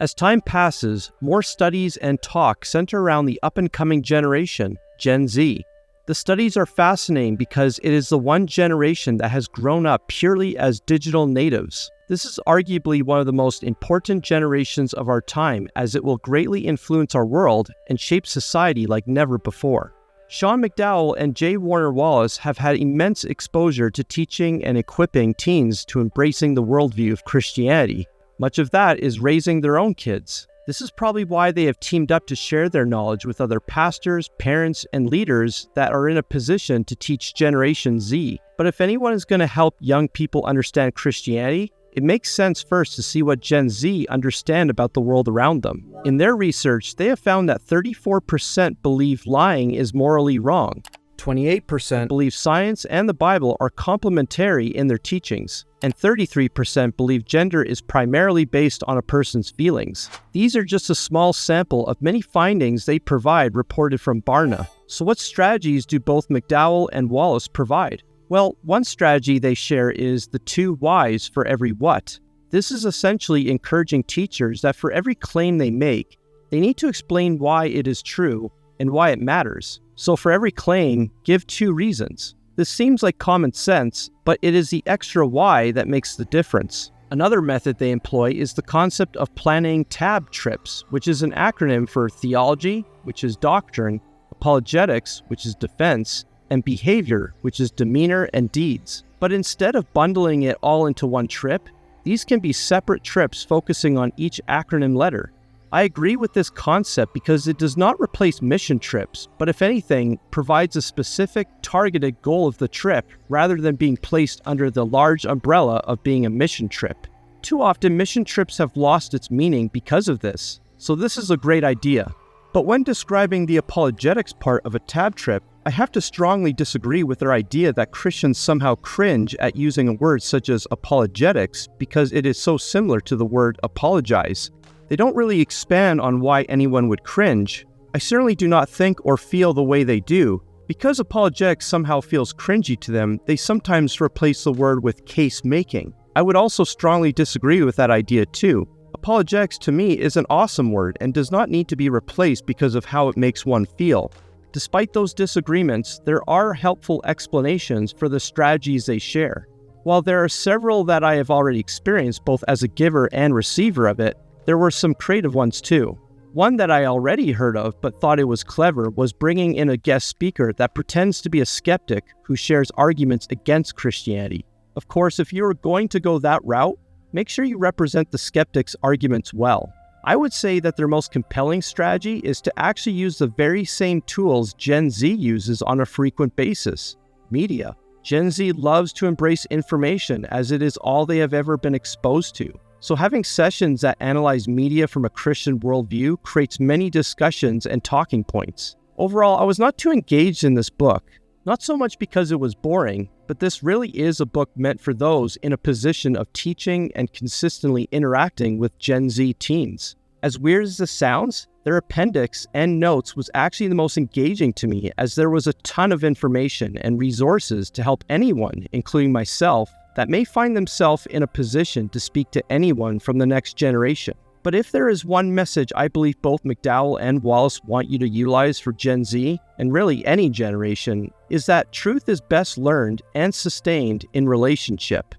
As time passes, more studies and talk center around the up-and-coming generation, Gen Z. The studies are fascinating because it is the one generation that has grown up purely as digital natives. This is arguably one of the most important generations of our time, as it will greatly influence our world and shape society like never before. Sean McDowell and J. Warner Wallace have had immense exposure to teaching and equipping teens to embracing the worldview of Christianity. Much of that is raising their own kids. This is probably why they have teamed up to share their knowledge with other pastors, parents, and leaders that are in a position to teach Generation Z. But if anyone is going to help young people understand Christianity, it makes sense first to see what Gen Z understand about the world around them. In their research, they have found that 34% believe lying is morally wrong. 28% believe science and the Bible are complementary in their teachings, and 33% believe gender is primarily based on a person's feelings. These are just a small sample of many findings they provide reported from Barna. So what strategies do both McDowell and Wallace provide? Well, one strategy they share is the 2 whys for every what. This is essentially encouraging teachers that for every claim they make, they need to explain why it is true and why it matters. So for every claim, give 2 reasons. This seems like common sense, but it is the extra why that makes the difference. Another method they employ is the concept of planning TAB trips, which is an acronym for theology, which is doctrine, apologetics, which is defense, and behavior, which is demeanor and deeds. But instead of bundling it all into one trip, these can be separate trips focusing on each acronym letter. I agree with this concept because it does not replace mission trips, but if anything, provides a specific, targeted goal of the trip rather than being placed under the large umbrella of being a mission trip. Too often, mission trips have lost its meaning because of this, so this is a great idea. But when describing the apologetics part of a TAB trip, I have to strongly disagree with their idea that Christians somehow cringe at using a word such as apologetics because it is so similar to the word apologize. They don't really expand on why anyone would cringe. I certainly do not think or feel the way they do. Because apologetics somehow feels cringy to them, they sometimes replace the word with case-making. I would also strongly disagree with that idea too. Apologetics to me is an awesome word and does not need to be replaced because of how it makes one feel. Despite those disagreements, there are helpful explanations for the strategies they share. While there are several that I have already experienced both as a giver and receiver of it, there were some creative ones too. One that I already heard of but thought it was clever was bringing in a guest speaker that pretends to be a skeptic who shares arguments against Christianity. Of course, if you are going to go that route, make sure you represent the skeptic's arguments well. I would say that their most compelling strategy is to actually use the very same tools Gen Z uses on a frequent basis: media. Gen Z loves to embrace information as it is all they have ever been exposed to. So having sessions that analyze media from a Christian worldview creates many discussions and talking points. Overall, I was not too engaged in this book. Not so much because it was boring, but this really is a book meant for those in a position of teaching and consistently interacting with Gen Z teens. As weird as this sounds, their appendix and notes was actually the most engaging to me, as there was a ton of information and resources to help anyone, including myself, that may find themselves in a position to speak to anyone from the next generation. But if there is one message I believe both McDowell and Wallace want you to utilize for Gen Z, and really any generation, is that truth is best learned and sustained in relationship.